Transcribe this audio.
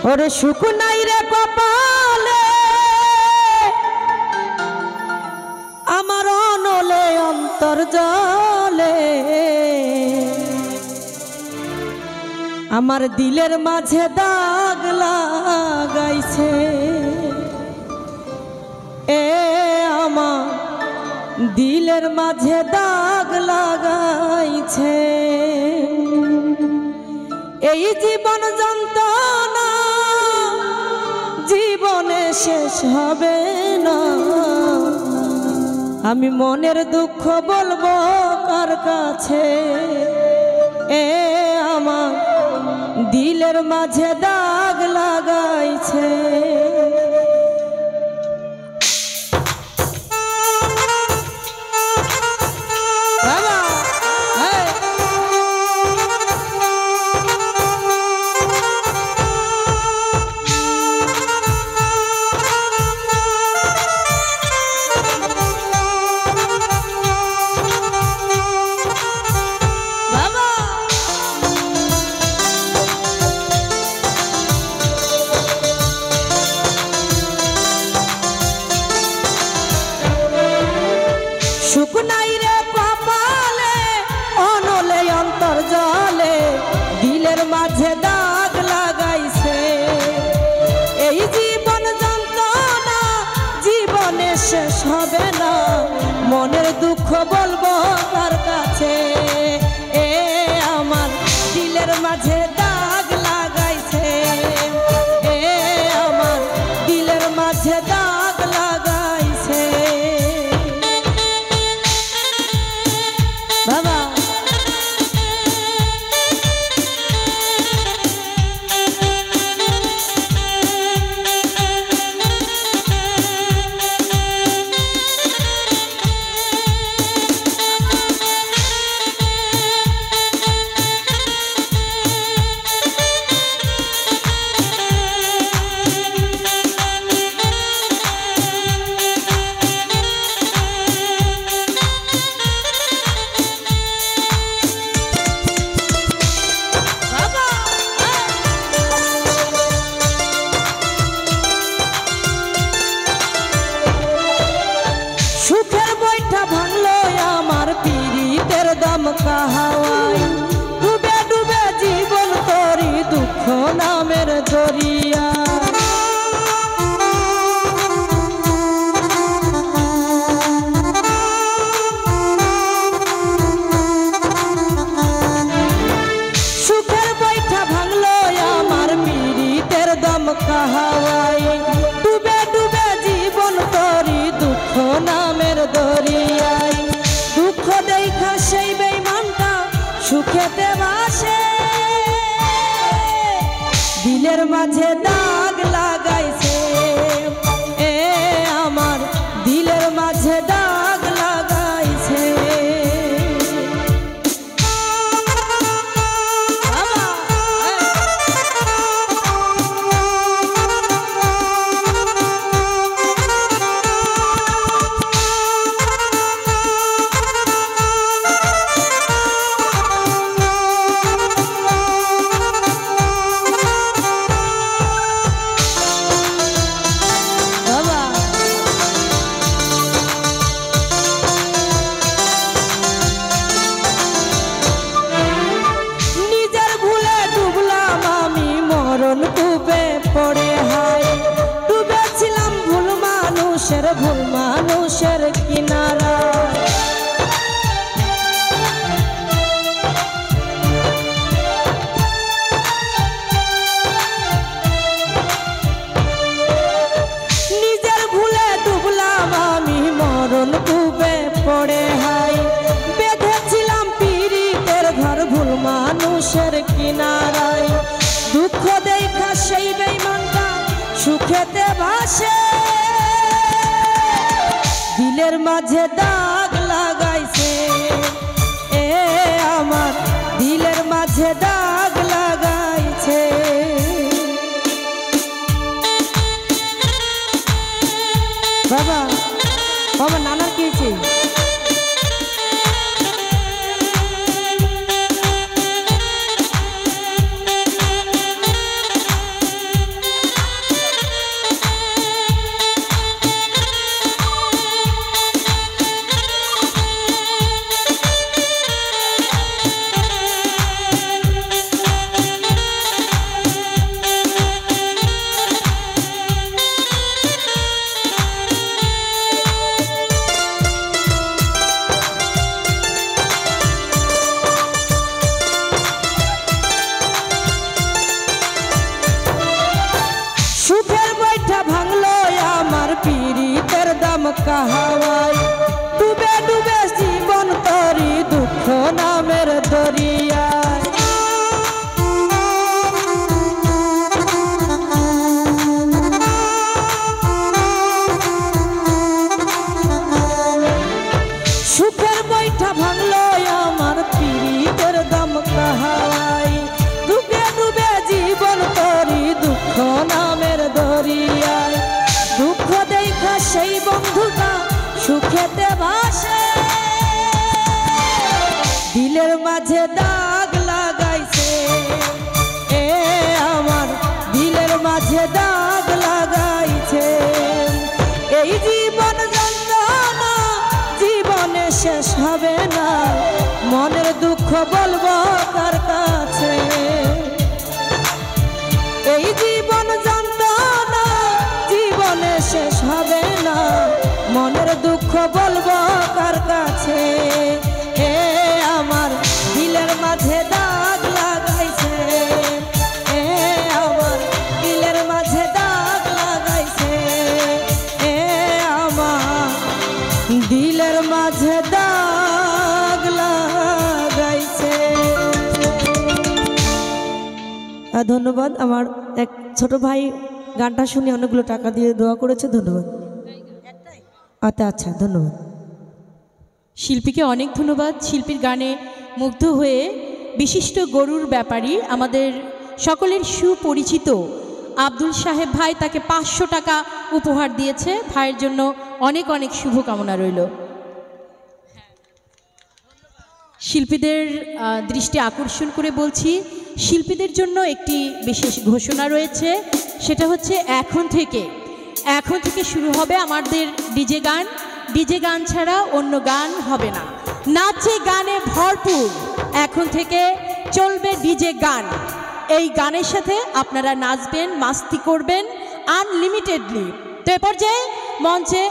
ওরে সুখ নাই রে কপালে আমার অনলে অন্তর জলে আমার দিলের মাঝে দাগ লাগাইছে এ আমার দিলের মাঝে দাগ লাগাইছে এই জীবন যন্ত্রণা জীবনে শেষ হবে না আমি মনের দুঃখ বলবো কার কাছে এ আমার দিলের মাঝে দাগ লাগাইছে সুখ নাই রে কপালে অনলে অন্তর জলে দিলের মাঝে দাগ লাগাইছে এই জীবন যন্ত্রণা জীবনে শেষ হবে না মনের দুঃখ বলবো কার কাছে এ আমার দিলের মাঝে দাগ লাগাইছে এ আমার দিলের মাঝে দাগ লাগাইছে বাবা হাওয়ায় ডুবে ডুবে জীবন করি দুঃখ নামের দরিয়া সুখের বৈঠা ভাঙলো আমার পীড়িতের দমকা হাওয়ায় ডুবে ডুবে জীবন করি দুঃখ নামের দরিয়ায় দুঃখ দেখা সেই বেঈমানটা সুখেতে বাসে দিলের মাঝে দাগ লাগাইছে এ আমার দিলের মাঝে দাগ লাগাইছে ডুবে পড়ে হাই ডুবেছিলাম ভুল মানুষের কিনারা নিজের ভুলে ডুবলাম আমি মরণ ডুবে পড়ে হাই বেঁধেছিলাম পীড়িতের ঘর ভুল মানুষের কিনারায় দুঃখ দেখা সেই বেঈমানটা সুখেতে ভাসে দিলের মাঝে দাগ লাগাইছে এ আমার দিলের মাঝে দাগ লাগাইছে বাবা বাবা নানার কি হয়েছে মাঝে দাগ লাগাইছে, এ আমার দিলের মাঝে দাগ লাগাইছে। এই জীবন যন্ত্রণা জীবনে শেষ হবে না, মনের দুঃখ বলবো কার কাছে। এই জীবন যন্ত্রণা জীবনে শেষ হবে না, মনের দুঃখ বলবো কার কাছে। এ আমার দিলের মাঝে দাগ লাগাইছে, এ আমার দিলের মাঝে দাগ লাগাইছে, এ আমার দিলের মাঝে দাগ লাগাইছে। ধন্যবাদ। আমার এক ছোট ভাই গানটা শুনে অনেকগুলো টাকা দিয়ে দোয়া করেছে, ধন্যবাদ। আচ্ছা ধন্যবাদ। শিল্পীকে অনেক ধন্যবাদ। শিল্পীর গানে মুগ্ধ হয়ে বিশিষ্ট গরুর ব্যাপারী আমাদের সকলের সুপরিচিত আব্দুল সাহেব ভাই তাকে 500 টাকা উপহার দিয়েছে। ভাইয়ের জন্য অনেক অনেক শুভকামনা রইল। শিল্পীদের দৃষ্টি আকর্ষণ করে বলছি, শিল্পীদের জন্য একটি বিশেষ ঘোষণা রয়েছে, সেটা হচ্ছে এখন থেকে শুরু হবে আমাদের ডিজে গান। ডিজে গান ছাড়া অন্য গান হবে না, নাচে গানে ভরপুর। এখন থেকে চলবে ডিজে গান। এই গানের সাথে আপনারা নাচবেন, মাস্তি করবেন আনলিমিটেডলি। তো এ পর্যায়ে মঞ্চে